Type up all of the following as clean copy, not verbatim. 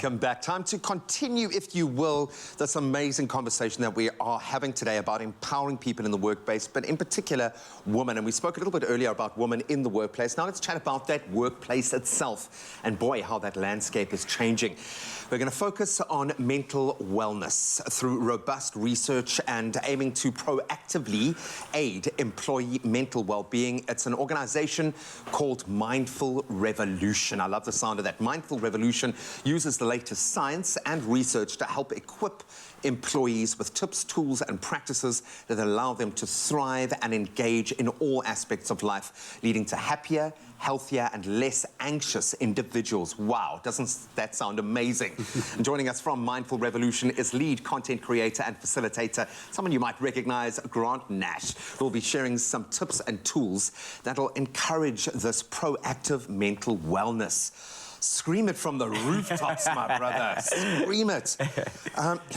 Welcome back. Time to continue, if you will, this amazing conversation that we are having today about empowering people in the workplace, but in particular, women. And we spoke a little bit earlier about women in the workplace. Now let's chat about that workplace itself. And boy, how that landscape is changing. We're going to focus on mental wellness through robust research and aiming to proactively aid employee mental well-being. It's an organization called Mindful Revolution. I love the sound of that. Mindful Revolution uses the latest science and research to help equip employees with tips, tools, and practices that allow them to thrive and engage in all aspects of life, leading to happier, healthier, and less anxious individuals. Wow, doesn't that sound amazing? And joining us from Mindful Revolution is lead content creator and facilitator, someone you might recognize, Grant Nash, who will be sharing some tips and tools that will encourage this proactive mental wellness. Scream it from the rooftops, my brother. Scream it.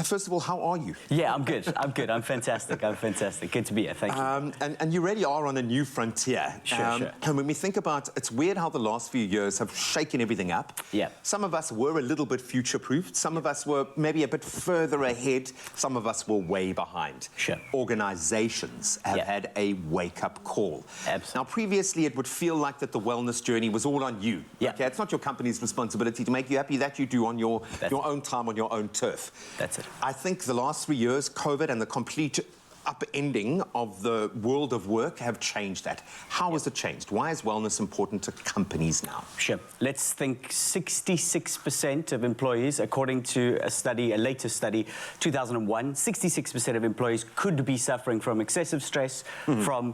First of all, how are you? Yeah, I'm good. I'm good. I'm fantastic. I'm fantastic. Good to be here. Thank you. And you really are on a new frontier. Sure. And when we think about, it's weird how the last few years have shaken everything up. Yeah. Some of us were a little bit future-proofed. Some of us were maybe a bit further ahead. Some of us were way behind. Sure. Organizations have had a wake-up call. Absolutely. Now, previously, it would feel like that the wellness journey was all on you. Yeah. Okay? It's not your company's responsibility to make you happy. That you do on your own time, on your own turf. That's it. I think the last 3 years, COVID and the complete upending of the world of work have changed that. How has it changed? Why is wellness important to companies now? Sure. Let's think 66% of employees, according to a study, a latest study, 2001, 66% of employees could be suffering from excessive stress, from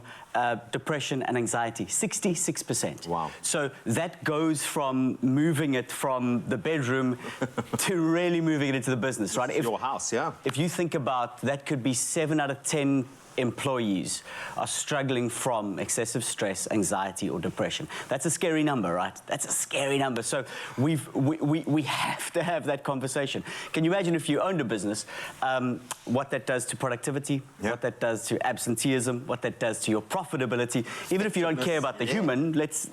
depression and anxiety. 66%. Wow. So that goes from moving it from the bedroom to really moving it into the business, right? Your house, yeah. If you think about that, could be 7 out of 10 employees are struggling from excessive stress, anxiety, or depression. That's a scary number, right? That's a scary number. So we have to have that conversation. Can you imagine if you owned a business, what that does to productivity, what that does to absenteeism, what that does to your profitability? Even if you don't care about the human, let's,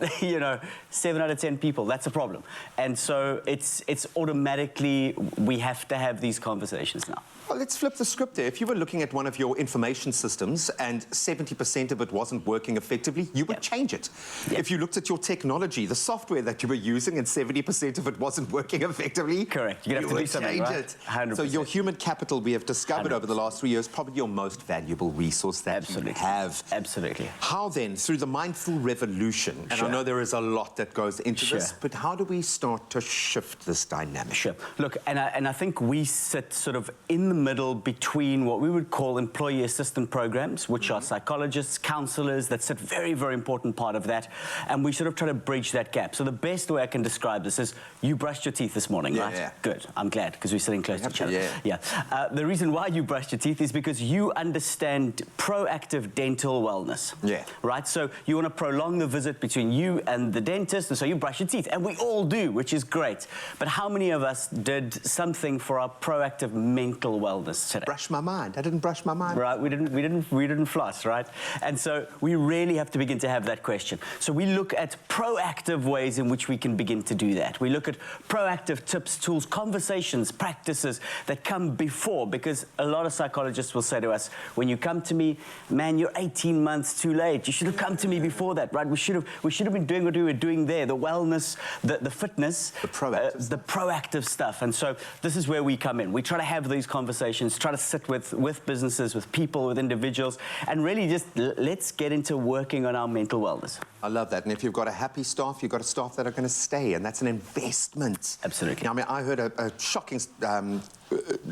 7 out of 10 people, that's a problem. And so it's automatically, we have to have these conversations now. Well, let's flip the script there. If you were looking at one of your information systems and 70% of it wasn't working effectively, you would change it. If you looked at your technology, the software that you were using, and 70% of it wasn't working effectively, correct. You'd have to do something, change right? it. 100%. So your human capital, we have discovered 100%. over the last 3 years, probably your most valuable resource that you have. Absolutely. How then, through the Mindful Revolution, and I know there is a lot that goes into this, but how do we start to shift this dynamic? Sure. Look, and I think we sit sort of in the middle between what we would call employee assistance programs, which are psychologists, counselors, that's a very, very important part of that. And we sort of try to bridge that gap. So the best way I can describe this is, you brushed your teeth this morning, right? Yeah. Good. I'm glad, because we're sitting close to each other. The reason why you brushed your teeth is because you understand proactive dental wellness. Yeah. Right? So you want to prolong the visit between you and the dentist, and so you brush your teeth. And we all do, which is great. But how many of us did something for our proactive mental wellness today? Brush my mind. I didn't brush my mind. Right, we didn't floss, right? And so we really have to begin to have that question. So we look at proactive ways in which we can begin to do that. We look at proactive tips, tools, conversations, practices that come before, because a lot of psychologists will say to us, when you come to me, man, you're 18 months too late. You should have come to me before that, right? We should have been doing what we were doing there, the wellness, the fitness, the proactive stuff. And so this is where we come in. We try to have these conversations, try to sit with businesses, with people, with individuals, and really just let's get into working on our mental wellness. I love that. And if you've got a happy staff, you've got a staff that are going to stay, and that's an investment. Absolutely. Now, I mean, I heard a shocking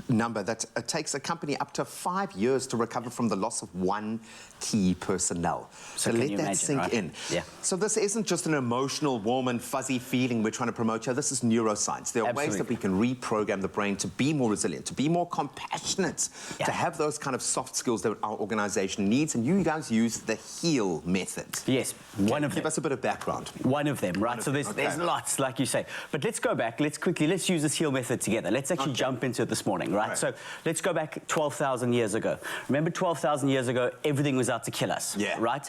number that it takes a company up to 5 years to recover from the loss of one key personnel. So let that sink in. Yeah. So this isn't just an emotional, warm and fuzzy feeling we're trying to promote here. This is neuroscience. There are ways that we can reprogram the brain to be more resilient, to be more compassionate, to have those kind of soft skills that our organization needs. And you guys use the HEAL method. Yes, one of them. Give us a bit of background. One of them, right? So there's lots, like you say. But let's go back. Let's use this HEAL method together. Let's actually jump into it this morning, right? Right. So let's go back 12,000 years ago. Remember 12,000 years ago, everything was out to kill us, Yeah. right?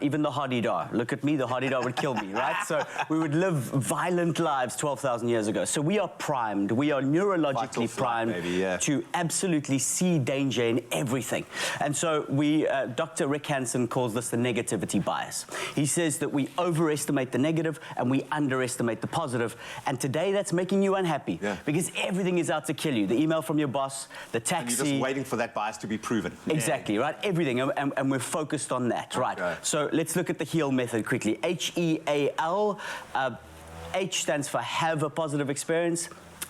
Even the Hadida. Look at me, the Hadida would kill me, right? So we would live violent lives 12,000 years ago. So we are primed, we are neurologically primed maybe, yeah. to absolutely see danger in everything. And so Dr. Rick Hansen calls this the negativity bias. He says that we overestimate the negative and we underestimate the positive. And today that's making you unhappy because everything is out to kill you. The email from your boss, the taxi. And you're just waiting for that bias to be proven. Exactly, right? Everything, and we're focused on that, right? Okay. So let's look at the HEAL method quickly. HEAL. H stands for have a positive experience,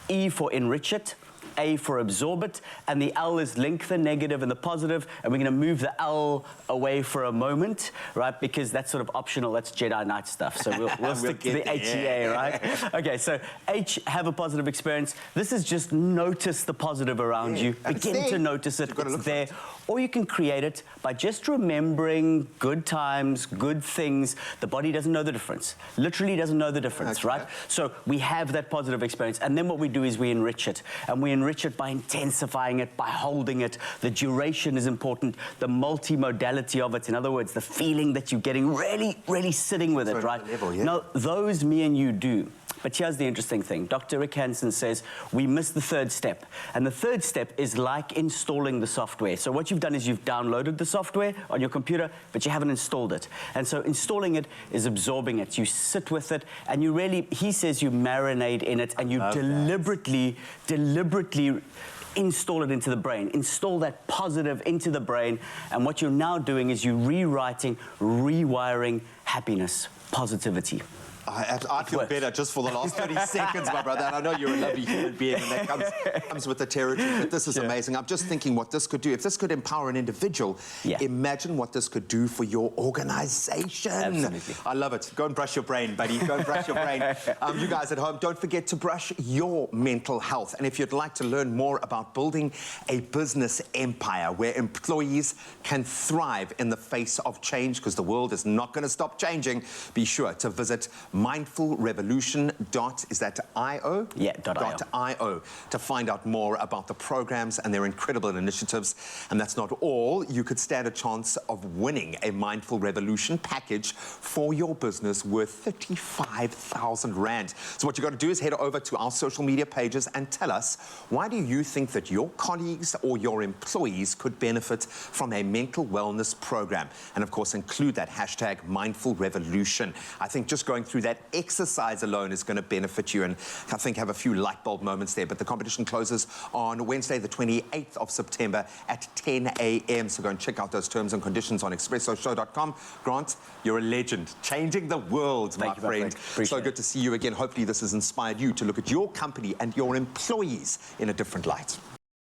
E for enrich it, A for absorb it, and the L is link the negative and the positive, and we're going to move the L away for a moment, right? Because that's sort of optional, that's Jedi Knight stuff. So we'll stick to the HEA, right? Okay, so H, have a positive experience. This is just notice the positive around you. Begin to notice it, it's there. Or you can create it by just remembering good times, good things. The body doesn't know the difference. Literally doesn't know the difference, right? So we have that positive experience, and then what we do is we enrich it. And we enrich it by intensifying it, by holding it. The duration is important, the multimodality of it. In other words, the feeling that you're getting really, really sitting with it, right? Now, those me and you do. But here's the interesting thing. Dr. Rick Hansen says we miss the third step. And the third step is like installing the software. So what you've done is you've downloaded the software on your computer, but you haven't installed it. And so installing it is absorbing it. You sit with it, and you really, he says you marinate in it, and you deliberately install it into the brain, install that positive into the brain, and what you're now doing is you're rewriting, rewiring happiness, positivity. I feel better just for the last 30 seconds, my brother. And I know you're a lovely human being, and that comes with the territory. But this is amazing. I'm just thinking what this could do. If this could empower an individual, imagine what this could do for your organization. Absolutely. I love it. Go and brush your brain, buddy. Go and brush your brain. You guys at home, don't forget to brush your mental health. And if you'd like to learn more about building a business empire where employees can thrive in the face of change, because the world is not going to stop changing, be sure to visit mindfulrevolution.io? Yeah, .io to find out more about the programs and their incredible initiatives. And that's not all. You could stand a chance of winning a Mindful Revolution package for your business worth 35,000 Rand. So what you got to do is head over to our social media pages and tell us, why do you think that your colleagues or your employees could benefit from a mental wellness program? And of course, include that hashtag Mindful Revolution. I think just going through that exercise alone is going to benefit you, and I think have a few light bulb moments there. But the competition closes on Wednesday, the 28th of September at 10 a.m. So go and check out those terms and conditions on expressoshow.com. Grant, you're a legend, changing the world, my friend. So good to see you again. Hopefully this has inspired you to look at your company and your employees in a different light.